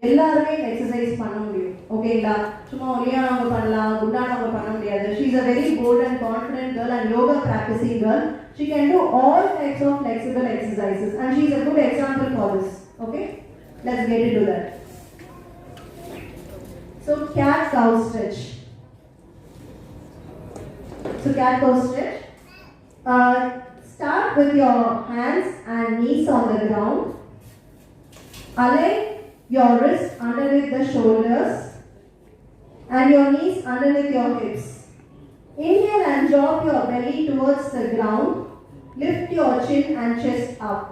எல்லாருமே எக்ஸசைஸ் பண்ண முடியும். ஓகேங்களா? சும்மா ஒல்லியானவங்க பண்ணலாம், குண்டானவங்க பண்ண முடியாது. She is a very bold and confident girl and yoga practicing girl. She can do all types of flexible exercises and she is a good example for this. Okay? Let's get into that. So cat cow stretch. Stretch. Start with your hands and knees on the ground. Align your wrists underneath the shoulders and your knees underneath your hips. Inhale and drop your belly towards the ground. Lift your chin and chest up.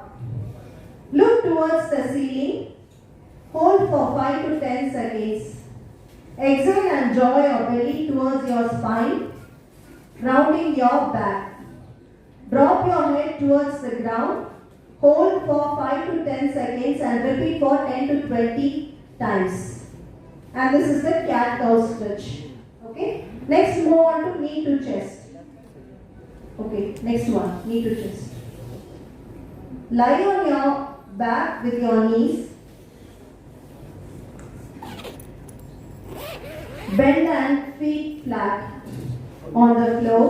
Look towards the ceiling. Hold for 5 to 10 seconds. Exhale and draw your belly towards your spine, rounding your back. Drop your head towards the ground. Hold for 5 to 10 seconds and repeat for 10 to 20 times. And this is the cat cow stretch. Okay. Next, move on to knee to chest. Okay. Next one, knee to chest. Lie on your back with your knees. Bend and feet flat on the floor.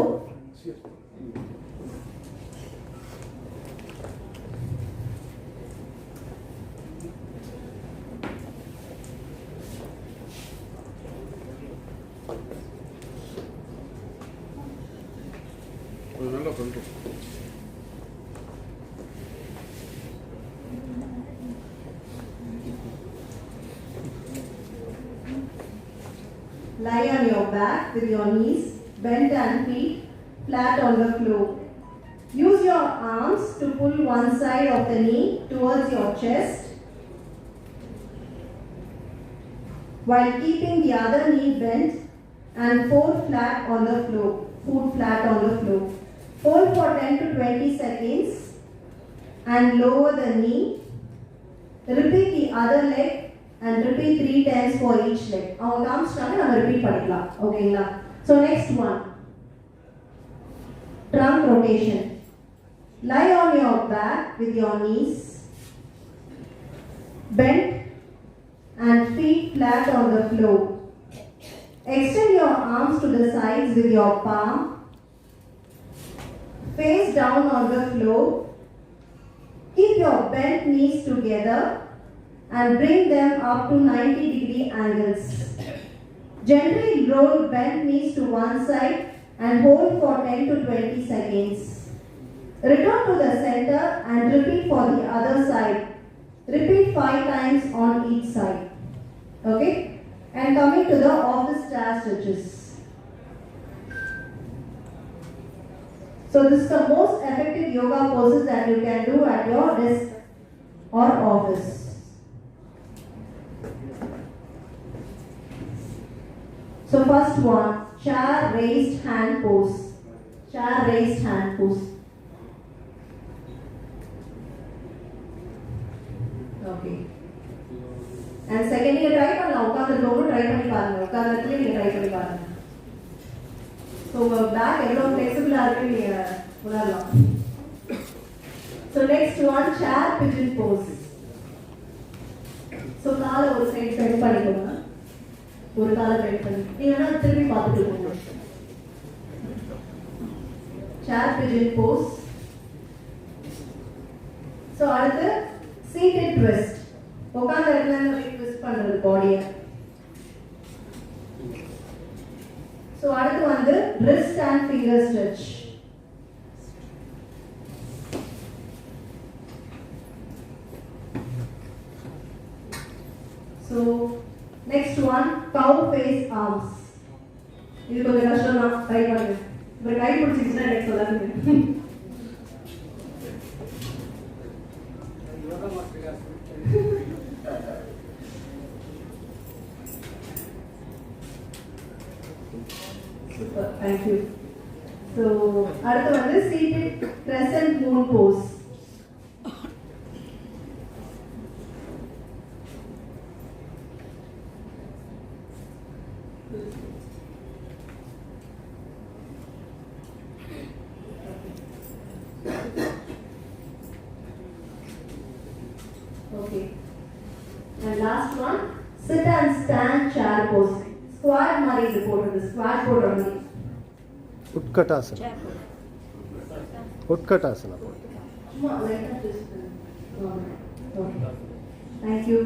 Lie on your back with your knees bent and feet flat on the floor. Use your arms to pull one side of the knee towards your chest while keeping the other knee bent and foot flat on the floor. Hold for 10 to 20 seconds and lower the knee. Repeat the other leg and repeat 3 times for each leg. Our arms நம்ம repeat பண்ணிக்கலாம். ஓகேங்களா? So next one. Trunk rotation. Lie on your back with your knees bent and feet flat on the floor. Extend your arms to the sides with your palm. Face down on the floor. Keep your bent knees together and bring them up to 90-degree angles. Gently roll bent knees to one side and hold for 10 to 20 seconds. Return to the center and repeat for the other side. Repeat 5 times on each side. Okay? And coming to the office chair stretches. So this is the most effective yoga poses that you can do at your desk or office. So first one, chair raised hand pose. Okay. And second, you try பண்ணலாம். உட்கார்ந்திருக்கவங்க try பண்ணி பாருங்க. உட்கார்ந்திருக்கல நீங்க try பண்ணி பாருங்க. So உங்க back எவ்வளவு flexible-ஆ இருக்கு நீங்க உணரலாம். So next one, chair pigeon pose. So காலை ஒரு சைடு பெண்ட் பண்ணிக்கோங்க. ஒரு காலை பெண்ட் பண்ணி நீங்க வேணா திருப்பி பார்த்துட்டு போங்க. Chair pigeon pose. So அடுத்து seated twist. உட்கார்ந்த இடத்துல இருந்து ட்விஸ்ட் பண்றது பாடியை. So அடுத்து வந்து wrist and finger stretch. So next one, cow face arms. இது கொஞ்சம் கஷ்டம் தான், ட்ரை பண்ணுங்க. ஒரு கை பிடிச்சிச்சுன்னா எனக்கு சொல்லாதீங்க. Super, thank you. So அடுத்து வந்து seated crescent moon pose. Okay. And last one, Sit and stand chair pose. Squat மாதிரி இது போடுறது. Squat போடுற மாதிரி. உட்கட்டாசனம். உட்கட்டாசனம். சும்மா லைட்டா ட்விஸ்ட். Thank you.